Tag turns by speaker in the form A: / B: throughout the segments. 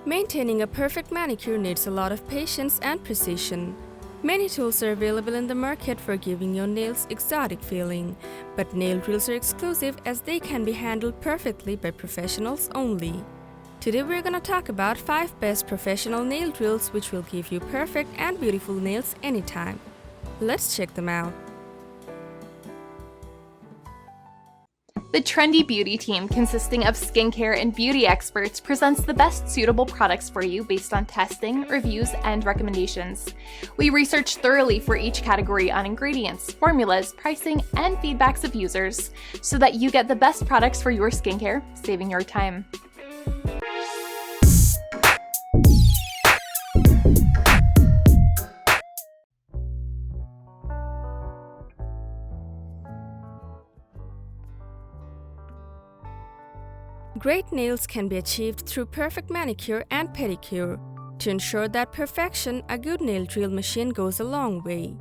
A: Maintaining a perfect manicure needs a lot of patience and precision. Many tools are available in the market for giving your nails exotic feeling, but nail drills are exclusive as they can be handled perfectly by professionals only. Today we're gonna talk about 5 best professional nail drills which will give you perfect and beautiful nails anytime. Let's check them out.
B: The trendy beauty team, consisting of skincare and beauty experts, presents the best suitable products for you based on testing, reviews, and recommendations. We research thoroughly for each category on ingredients, formulas, pricing, and feedbacks of users so that you get the best products for your skincare, saving your time.
A: Great nails can be achieved through perfect manicure and pedicure. To ensure that perfection, a good nail drill machine goes a long way.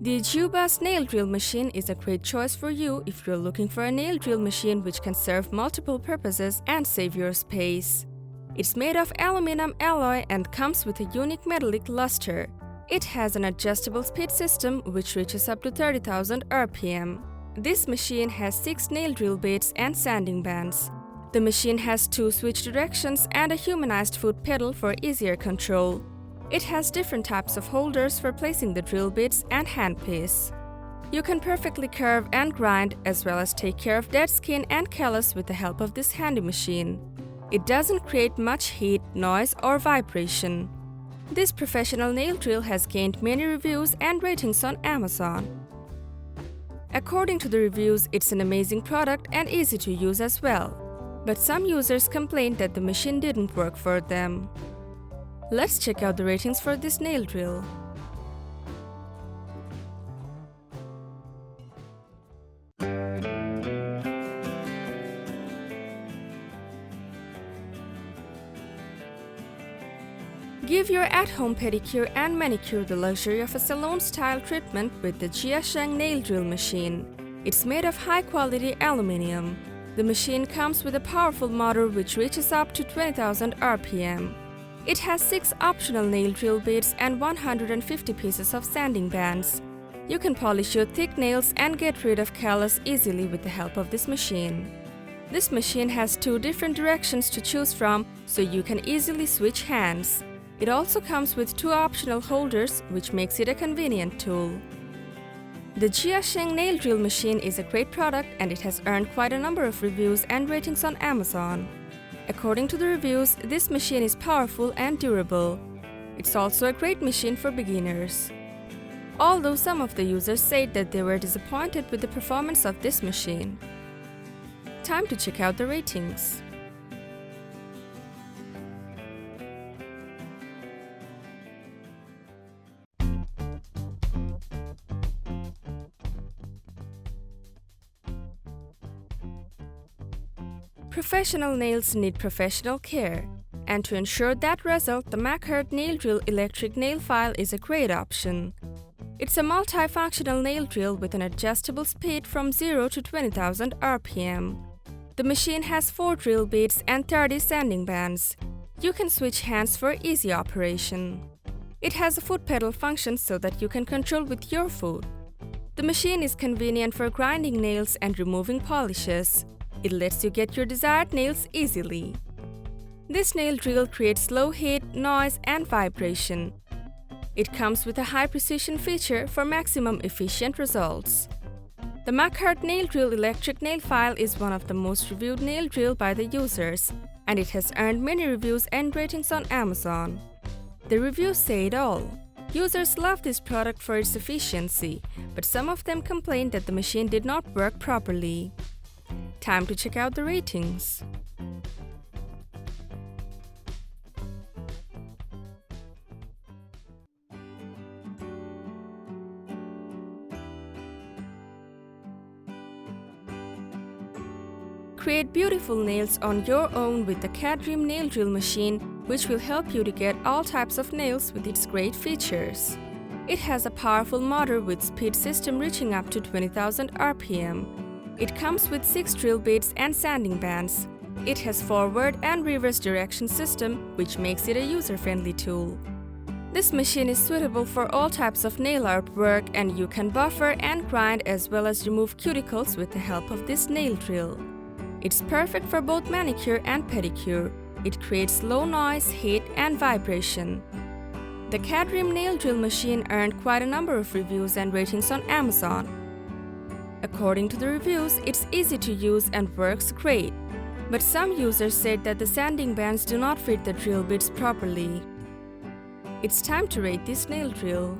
A: The Ejiubas nail drill machine is a great choice for you if you're looking for a nail drill machine which can serve multiple purposes and save your space. It's made of aluminum alloy and comes with a unique metallic luster. It has an adjustable speed system which reaches up to 30,000 RPM. This machine has 6 nail drill bits and sanding bands. The machine has 2 switch directions and a humanized foot pedal for easier control. It has different types of holders for placing the drill bits and handpiece. You can perfectly curve and grind as well as take care of dead skin and callus with the help of this handy machine. It doesn't create much heat, noise or vibration. This professional nail drill has gained many reviews and ratings on Amazon. According to the reviews, it's an amazing product and easy to use as well. But some users complained that the machine didn't work for them. Let's check out the ratings for this nail drill. Give your at-home pedicure and manicure the luxury of a salon-style treatment with the Jiasheng nail drill machine. It's made of high-quality aluminum. The machine comes with a powerful motor which reaches up to 20,000 RPM. It has 6 optional nail drill bits and 150 pieces of sanding bands. You can polish your thick nails and get rid of callus easily with the help of this machine. This machine has 2 different directions to choose from, so you can easily switch hands. It also comes with 2 optional holders, which makes it a convenient tool. The Jiasheng nail drill machine is a great product and it has earned quite a number of reviews and ratings on Amazon. According to the reviews, this machine is powerful and durable. It's also a great machine for beginners. Although some of the users said that they were disappointed with the performance of this machine. Time to check out the ratings. Professional nails need professional care, and to ensure that result, the Makartt nail drill electric nail file is a great option. It's a multifunctional nail drill with an adjustable speed from 0 to 20,000 RPM. The machine has 4 drill bits and 30 sanding bands. You can switch hands for easy operation. It has a foot pedal function so that you can control with your foot. The machine is convenient for grinding nails and removing polishes. It lets you get your desired nails easily. This nail drill creates low heat, noise, and vibration. It comes with a high precision feature for maximum efficient results. The Makartt nail drill electric nail file is one of the most reviewed nail drill by the users, and it has earned many reviews and ratings on Amazon. The reviews say it all. Users love this product for its efficiency, but some of them complained that the machine did not work properly. Time to check out the ratings. Create beautiful nails on your own with the Cadrim nail drill machine, which will help you to get all types of nails with its great features. It has a powerful motor with speed system reaching up to 20,000 RPM. It comes with 6 drill bits and sanding bands. It has forward and reverse direction system, which makes it a user-friendly tool. This machine is suitable for all types of nail art work, and you can buffer and grind as well as remove cuticles with the help of this nail drill. It's perfect for both manicure and pedicure. It creates low noise, heat, and vibration. The Cadrim nail drill machine earned quite a number of reviews and ratings on Amazon. According to the reviews, it's easy to use and works great. But some users said that the sanding bands do not fit the drill bits properly. It's time to rate this nail drill.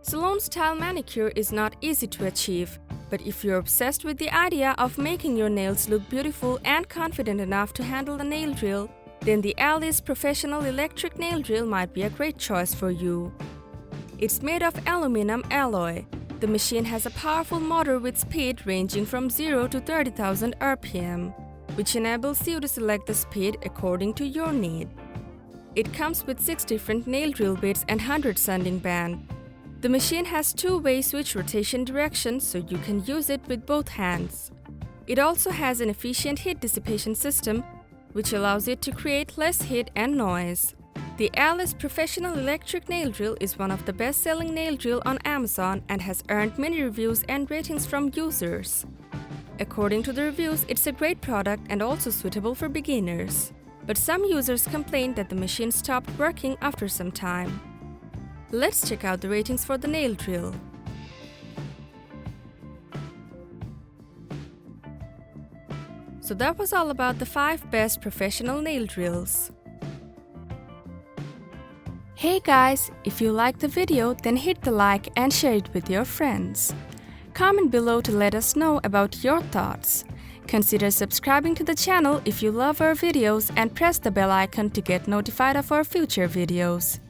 A: Salon-style manicure is not easy to achieve, but if you're obsessed with the idea of making your nails look beautiful and confident enough to handle the nail drill, then the Alle's professional electric nail drill might be a great choice for you. It's made of aluminum alloy. The machine has a powerful motor with speed ranging from 0 to 30,000 RPM, which enables you to select the speed according to your need. It comes with 6 different nail drill bits and 100 sanding bands. The machine has two-way switch rotation direction, so you can use it with both hands. It also has an efficient heat dissipation system, which allows it to create less heat and noise. The Alle's professional electric nail drill is one of the best-selling nail drill on Amazon and has earned many reviews and ratings from users. According to the reviews, it's a great product and also suitable for beginners. But some users complained that the machine stopped working after some time. Let's check out the ratings for the nail drill. So that was all about the 5 best professional nail drills. Hey guys, if you liked the video, then hit the like and share it with your friends. Comment below to let us know about your thoughts. Consider subscribing to the channel if you love our videos and press the bell icon to get notified of our future videos.